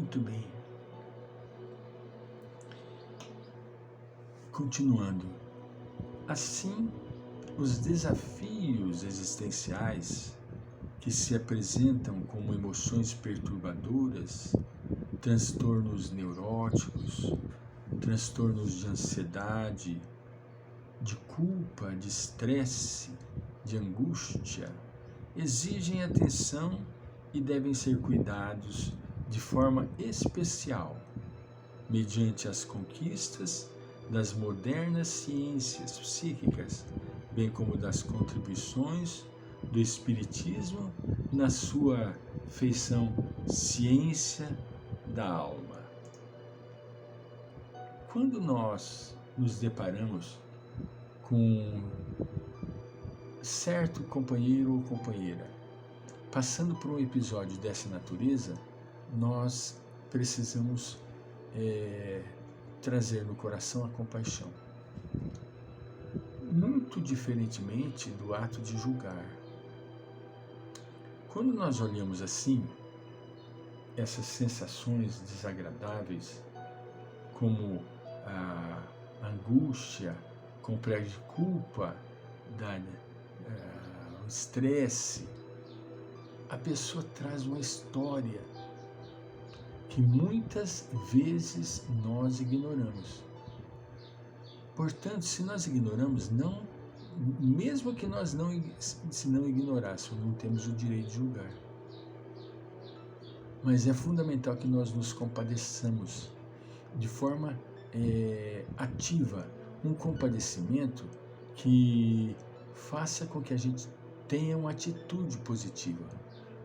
Muito bem. Continuando. Assim, os desafios existenciais que se apresentam como emoções perturbadoras, transtornos neuróticos, transtornos de ansiedade, de culpa, de estresse, de angústia, exigem atenção e devem ser cuidados de forma especial, mediante as conquistas das modernas ciências psíquicas, bem como das contribuições do Espiritismo na sua feição ciência da alma. Quando nós nos deparamos com certo companheiro ou companheira passando por um episódio dessa natureza, nós precisamos trazer no coração a compaixão. Muito diferentemente do ato de julgar. Quando nós olhamos assim, essas sensações desagradáveis, como a angústia, complexo de culpa, o estresse, a pessoa traz uma história que muitas vezes nós ignoramos. Portanto, se nós ignoramos, mesmo que nós se não ignorássemos, não temos o direito de julgar. Mas é fundamental que nós nos compadeçamos de forma ativa, um compadecimento que faça com que a gente tenha uma atitude positiva,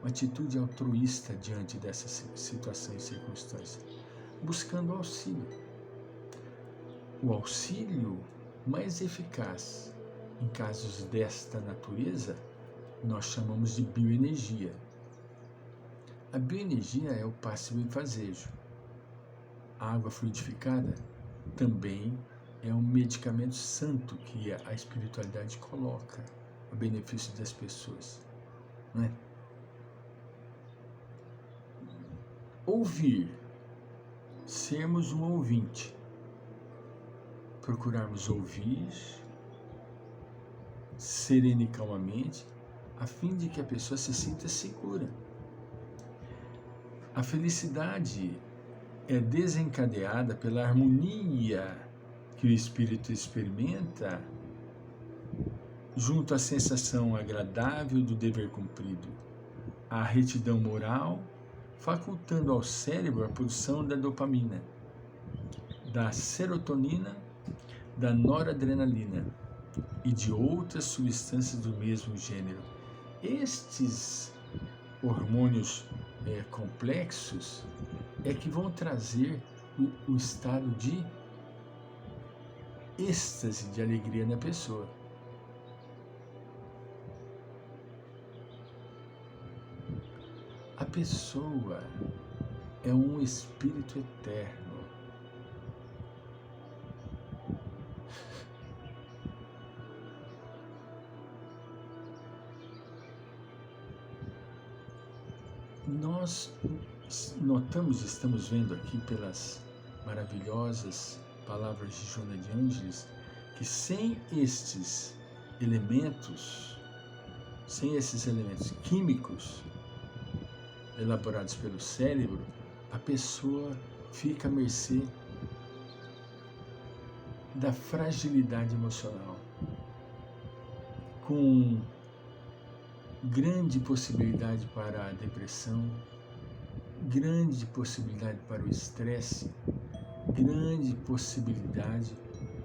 uma atitude altruísta diante dessa situação e circunstância, buscando auxílio. O auxílio mais eficaz em casos desta natureza nós chamamos de bioenergia. A bioenergia é o passe e o enfazejo. A água fluidificada também é um medicamento santo que a espiritualidade coloca a benefício das pessoas, não é? Ouvir, sermos um ouvinte, procurarmos ouvir serena e calmamente, a fim de que a pessoa se sinta segura. A felicidade é desencadeada pela harmonia que o espírito experimenta junto à sensação agradável do dever cumprido, à retidão moral, facultando ao cérebro a produção da dopamina, da serotonina, da noradrenalina e de outras substâncias do mesmo gênero. Estes hormônios complexos é que vão trazer o estado de êxtase, de alegria na pessoa. A pessoa é um espírito eterno. Nós notamos, estamos vendo aqui pelas maravilhosas palavras de Joana de Ângeles, que sem esses elementos químicos elaborados pelo cérebro, a pessoa fica à mercê da fragilidade emocional, com grande possibilidade para a depressão, grande possibilidade para o estresse, grande possibilidade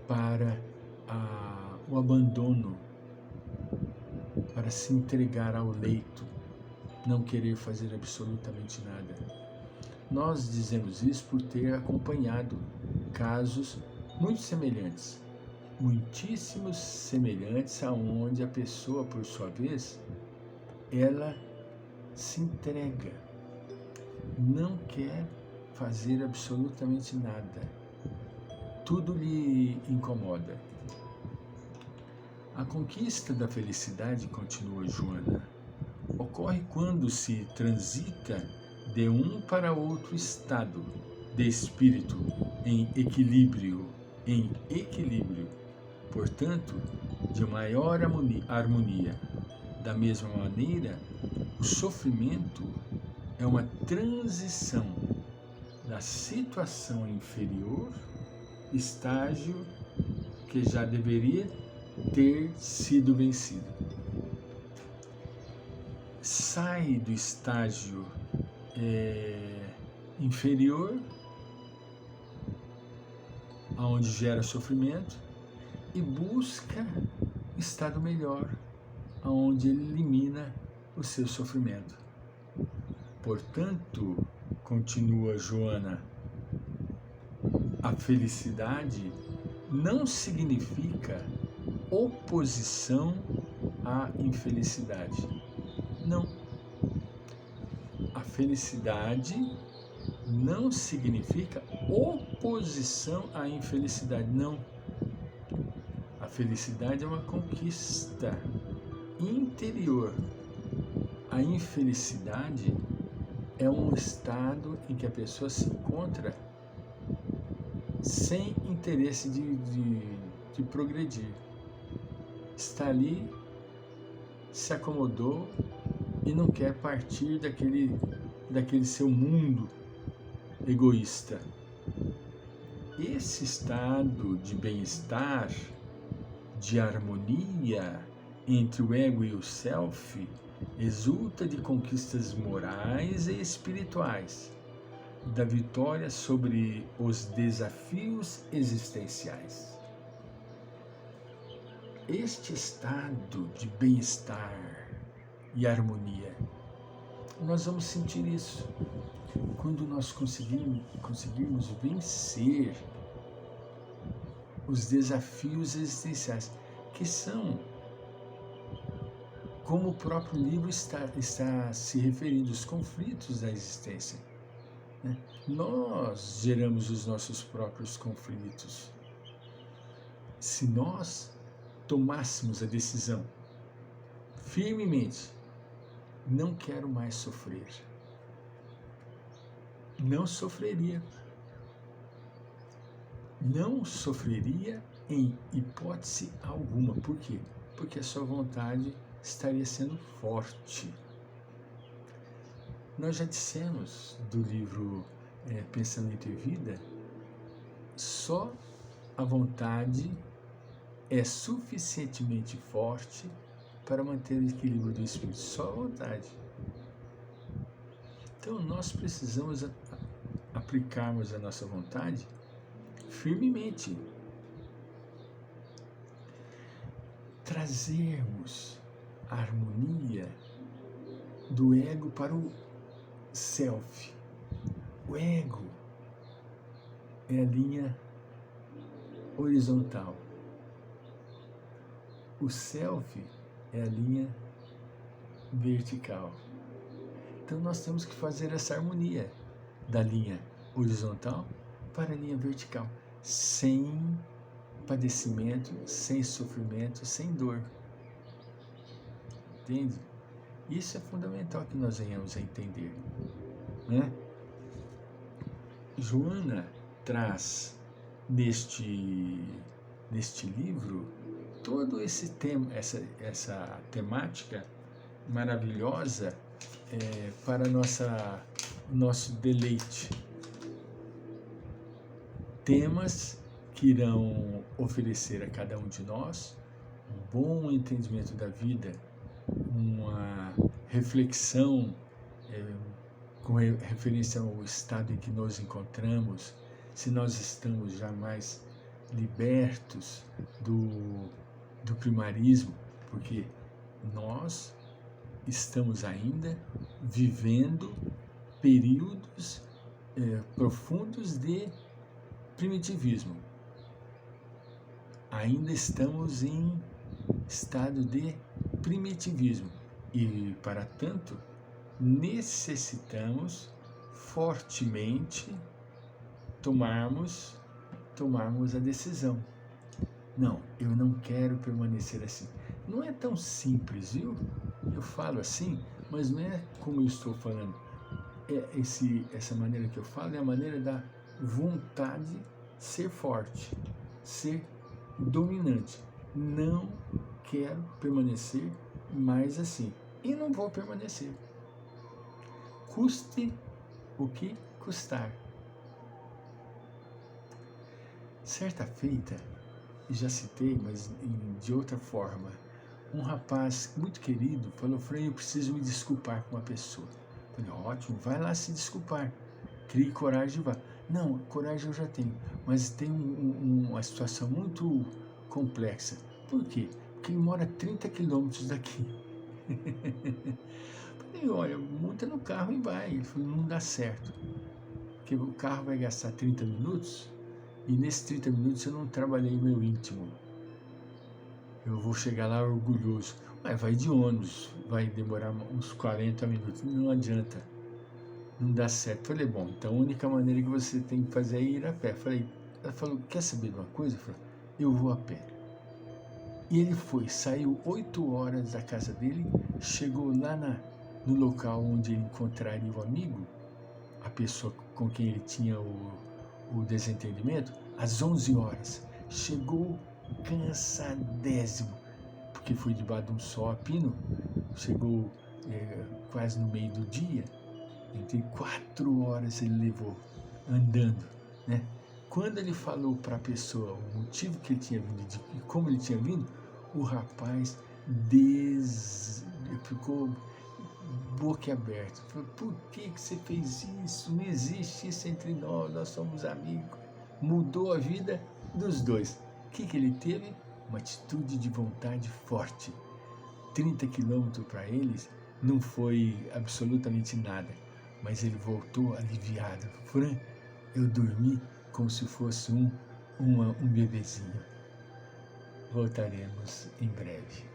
para o abandono, para se entregar ao leito, não querer fazer absolutamente nada. Nós dizemos isso por ter acompanhado casos muito semelhantes, muitíssimos semelhantes, aonde a pessoa, por sua vez, ela se entrega, não quer fazer absolutamente nada, tudo lhe incomoda. A conquista da felicidade, continua Joana, ocorre quando se transita de um para outro estado de espírito em equilíbrio, portanto, de maior harmonia. Da mesma maneira, o sofrimento é uma transição da situação inferior, estágio que já deveria ter sido vencido. Sai do estágio inferior, onde gera sofrimento, e busca estado melhor, onde ele elimina o seu sofrimento. Portanto, continua Joana, a felicidade não significa oposição à infelicidade. Não. A felicidade não significa oposição à infelicidade. Não. A felicidade é uma conquista interior. A infelicidade é um estado em que a pessoa se encontra sem interesse de progredir. Está ali, se acomodou e não quer partir daquele seu mundo egoísta. Esse estado de bem-estar, de harmonia entre o ego e o self, resulta de conquistas morais e espirituais, da vitória sobre os desafios existenciais. Este estado de bem-estar e harmonia, nós vamos sentir isso quando nós conseguirmos vencer os desafios existenciais, que são, como o próprio livro está se referindo, os conflitos da existência. Nós geramos os nossos próprios conflitos. Se nós tomássemos a decisão firmemente, não quero mais sofrer, não sofreria. Não sofreria em hipótese alguma. Por quê? Porque a sua vontade estaria sendo forte. Nós já dissemos do livro Pensando em Ter Vida, só a vontade é suficientemente forte para manter o equilíbrio do espírito. Só a vontade. Então nós precisamos aplicarmos a nossa vontade firmemente. Trazermos a harmonia do ego para o self. O ego é a linha horizontal. O self é a linha vertical. Então nós temos que fazer essa harmonia da linha horizontal para a linha vertical, sem padecimento, sem sofrimento, sem dor. Entende? Isso é fundamental que nós venhamos a entender, né? Joana traz neste livro todo esse tema, essa temática maravilhosa para nosso deleite. Temas que irão oferecer a cada um de nós um bom entendimento da vida, uma reflexão com referência ao estado em que nos encontramos, se nós estamos já mais libertos do primarismo, porque nós estamos ainda vivendo períodos profundos de primitivismo. Ainda estamos em estado de primitivismo e, para tanto, necessitamos fortemente tomarmos a decisão. Não, eu não quero permanecer assim. Não é tão simples, viu? Eu falo assim, mas não é como eu estou falando. essa maneira que eu falo é a maneira da vontade ser forte, ser dominante. Não quero permanecer mais assim. E não vou permanecer. Custe o que custar. Certa feita, já citei, mas de outra forma, um rapaz muito querido falou: Frei, eu preciso me desculpar com uma pessoa. Eu falei: ótimo, vai lá se desculpar. Crie coragem e vá. Não, coragem eu já tenho, mas tem uma situação muito complexa. Por quê? Porque ele mora a 30 quilômetros daqui. Falei: olha, monta no carro e vai. Ele falou: não dá certo, porque o carro vai gastar 30 minutos e nesses 30 minutos eu não trabalhei o meu íntimo. Eu vou chegar lá orgulhoso. Vai de ônibus, vai demorar uns 40 minutos. Não adianta, não dá certo. Falei: bom, então a única maneira que você tem que fazer é ir a pé. Ela falou: quer saber de uma coisa? Eu falei: eu vou a pé. E ele foi, saiu 8 horas da casa dele, chegou lá no local onde ele encontraria o amigo, a pessoa com quem ele tinha o desentendimento, às 11 horas. Chegou cansadésimo, porque foi debaixo de um sol a pino, chegou quase no meio do dia, entre 4 horas ele levou andando, né? Quando ele falou para a pessoa o motivo que ele tinha vindo e como ele tinha vindo, o rapaz ficou boquiaberto. Falou: por que você fez isso? Não existe isso entre nós somos amigos. Mudou a vida dos dois. O que ele teve? Uma atitude de vontade forte. 30 quilômetros para eles não foi absolutamente nada, mas ele voltou aliviado. Fran, eu dormi como se fosse um bebezinho. Voltaremos em breve.